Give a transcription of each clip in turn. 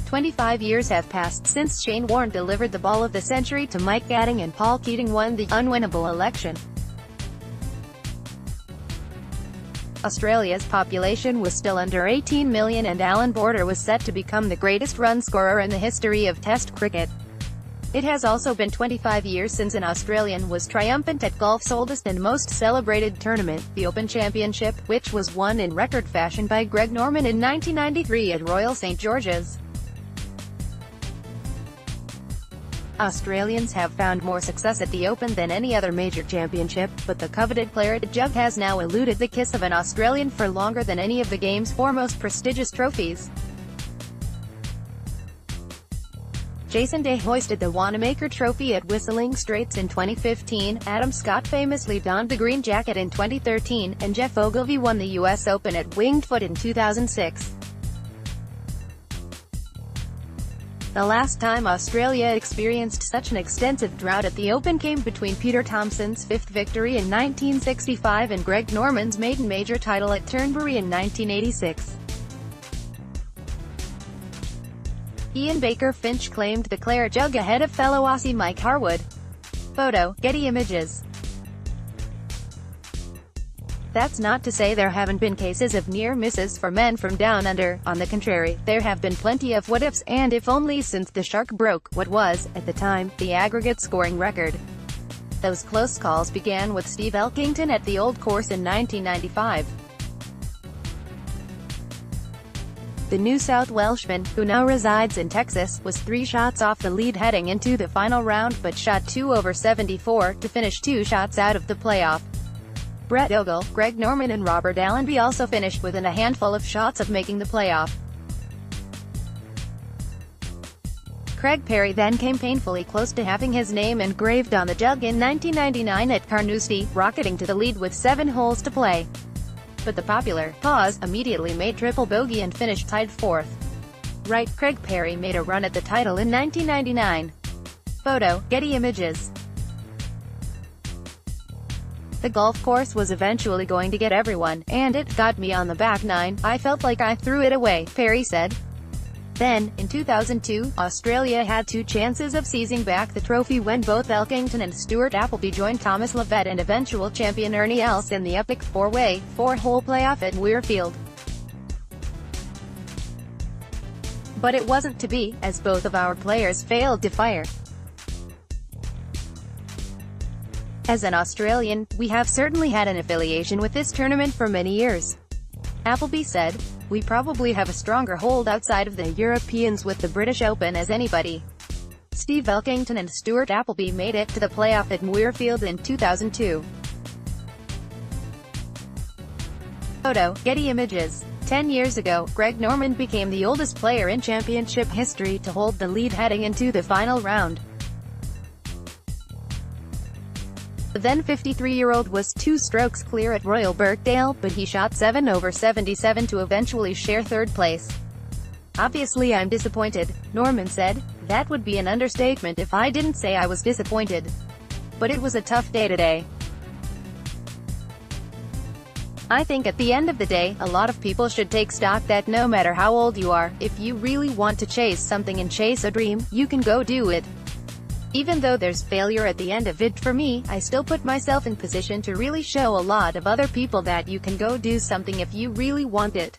25 years have passed since Shane Warne delivered the ball of the century to Mike Gatting and Keating won the unwinnable election. Australia's population was still under 18 million and Allan Border was set to become the greatest run scorer in the history of Test cricket. It has also been 25 years since an Australian was triumphant at golf's oldest and most celebrated tournament, the Open Championship, which was won in record fashion by Greg Norman in 1993 at Royal St George's. Australians have found more success at the Open than any other major championship, but the coveted claret jug has now eluded the kiss of an Australian for longer than any of the game's four most prestigious trophies. Jason Day hoisted the Wanamaker Trophy at Whistling Straits in 2015, Adam Scott famously donned the green jacket in 2013, and Jeff Ogilvy won the US Open at Winged Foot in 2006. The last time Australia experienced such an extensive drought at the Open came between Peter Thomson's fifth victory in 1965 and Greg Norman's maiden major title at Turnberry in 1986. Ian Baker Finch claimed the claret jug ahead of fellow Aussie Mike Harwood. Photo, Getty Images. That's not to say there haven't been cases of near misses for men from down under. On the contrary, there have been plenty of what-ifs and if-onlys since the Shark broke what was, at the time, the aggregate scoring record. Those close calls began with Steve Elkington at the Old Course in 1995. The New South Welshman, who now resides in Texas, was 3 shots off the lead heading into the final round but shot 2 over 74 to finish 2 shots out of the playoff. Brett Ogle, Greg Norman and Robert Allenby also finished within a handful of shots of making the playoff. Craig Perry then came painfully close to having his name engraved on the jug in 1999 at Carnoustie, rocketing to the lead with 7 holes to play. But the popular pause immediately made triple bogey and finished tied 4th. Right, Craig Perry made a run at the title in 1999. Photo, Getty Images. The golf course was eventually going to get everyone, and it got me on the back nine. I felt like I threw it away, Perry said. Then, in 2002, Australia had 2 chances of seizing back the trophy when both Elkington and Stuart Appleby joined Thomas Leavitt and eventual champion Ernie Els in the epic 4-way, 4-hole playoff at Muirfield. But it wasn't to be, as both of our players failed to fire. As an Australian, we have certainly had an affiliation with this tournament for many years. Appleby said, "We probably have a stronger hold outside of the Europeans with the British Open as anybody." Steve Elkington and Stuart Appleby made it to the playoff at Muirfield in 2002. Photo, Getty Images. 10 years ago, Greg Norman became the oldest player in championship history to hold the lead heading into the final round. The then 53-year-old was 2 strokes clear at Royal Birkdale, but he shot 7 over 77 to eventually share 3rd place. "Obviously I'm disappointed," Norman said. "That would be an understatement if I didn't say I was disappointed. But it was a tough day today. I think at the end of the day, a lot of people should take stock that no matter how old you are, if you really want to chase something and chase a dream, you can go do it. Even though there's failure at the end of it for me, I still put myself in position to really show a lot of other people that you can go do something if you really want it."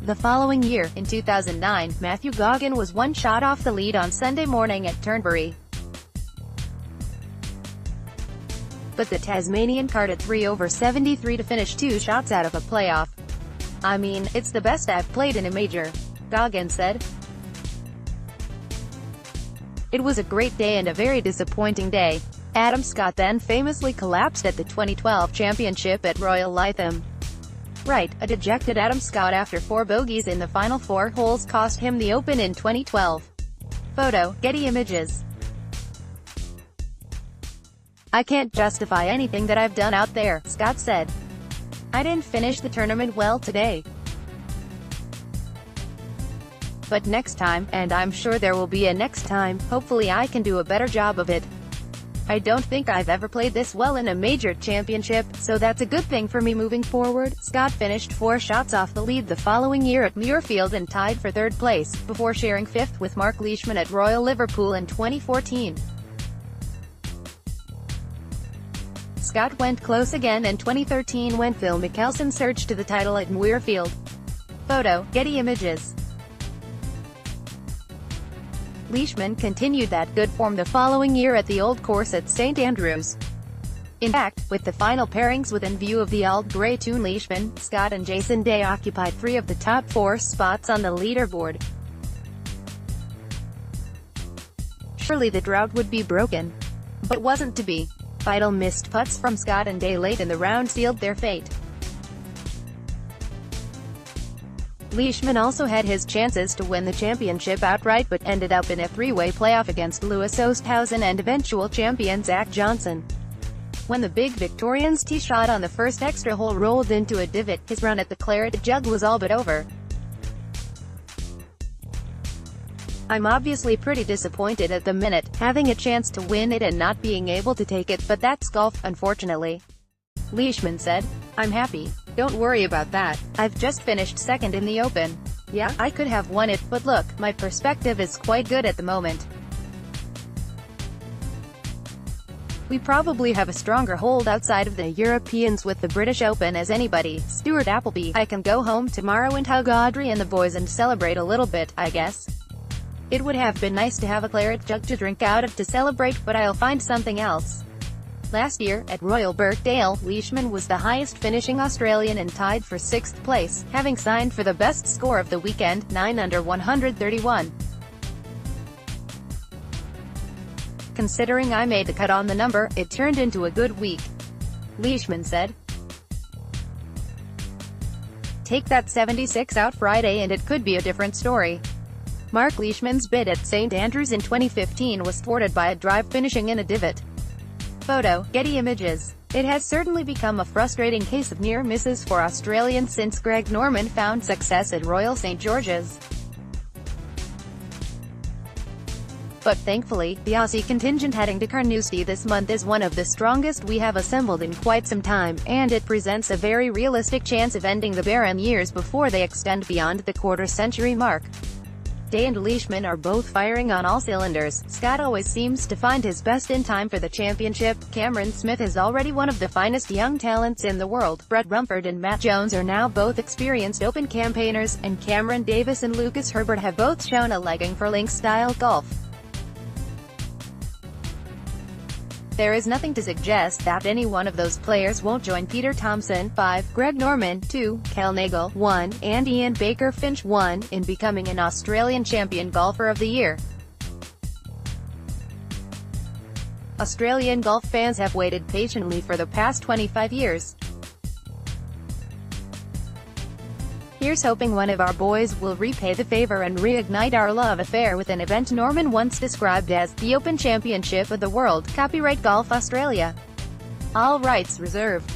The following year, in 2009, Matthew Goggin was 1 shot off the lead on Sunday morning at Turnberry. But the Tasmanian carded 3 over 73 to finish 2 shots out of a playoff. "I mean, it's the best I've played in a major," Goggin said. "It was a great day and a very disappointing day." Adam Scott then famously collapsed at the 2012 championship at Royal Lytham. Right, a dejected Adam Scott after 4 bogeys in the final 4 holes cost him the Open in 2012. Photo, Getty Images. "I can't justify anything that I've done out there," Scott said. "I didn't finish the tournament well today. But next time, and I'm sure there will be a next time, hopefully I can do a better job of it. I don't think I've ever played this well in a major championship, so that's a good thing for me moving forward. Scott finished 4 shots off the lead the following year at Muirfield and tied for 3rd place, before sharing 5th with Mark Leishman at Royal Liverpool in 2014. Scott went close again in 2013 when Phil Mickelson surged to the title at Muirfield. Photo, Getty Images. Leishman continued that good form the following year at the Old Course at St Andrews. In fact, with the final pairings within view of the Old Grey Toon, Leishman, Scott and Jason Day occupied 3 of the top 4 spots on the leaderboard. Surely the drought would be broken. But wasn't to be. Vital missed putts from Scott and Day late in the round sealed their fate. Leishman also had his chances to win the championship outright but ended up in a 3-way playoff against Louis Oosthuizen and eventual champion Zach Johnson. When the big Victorian's tee shot on the first extra hole rolled into a divot, his run at the claret jug was all but over. I'm obviously pretty disappointed at the minute, having a chance to win it and not being able to take it, but that's golf, unfortunately. Leishman said. I'm happy. Don't worry about that. I've just finished 2nd in the Open. Yeah, I could have won it, but look, my perspective is quite good at the moment. We probably have a stronger hold outside of the Europeans with the British Open as anybody. Stuart Appleby. I can go home tomorrow and hug Audrey and the boys and celebrate a little bit, I guess. It would have been nice to have a claret jug to drink out of to celebrate, but I'll find something else. Last year, at Royal Birkdale, Leishman was the highest finishing Australian and tied for 6th place, having signed for the best score of the weekend, 9 under 131. Considering I made the cut on the number, it turned into a good week. Leishman said. Take that 76 out Friday and it could be a different story. Mark Leishman's bid at St Andrews in 2015 was thwarted by a drive finishing in a divot. Photo, Getty Images. It has certainly become a frustrating case of near misses for Australians since Greg Norman found success at Royal St George's. But thankfully, the Aussie contingent heading to Carnoustie this month is one of the strongest we have assembled in quite some time, and it presents a very realistic chance of ending the Barren years before they extend beyond the quarter-century mark. Day and Leishman are both firing on all cylinders. Scott always seems to find his best in time for the championship. Cameron Smith is already one of the finest young talents in the world. Brett Rumford and Matt Jones are now both experienced Open campaigners, and Cameron Davis and Lucas Herbert have both shown a liking for links-style golf. There is nothing to suggest that any one of those players won't join Peter Thomson, 5, Greg Norman, 2, Cal Nagle, 1, and Ian Baker Finch, 1, in becoming an Australian Champion Golfer of the Year. Australian golf fans have waited patiently for the past 25 years. Here's hoping one of our boys will repay the favor and reignite our love affair with an event Norman once described as the Open Championship of the World. Copyright Golf Australia. All rights reserved.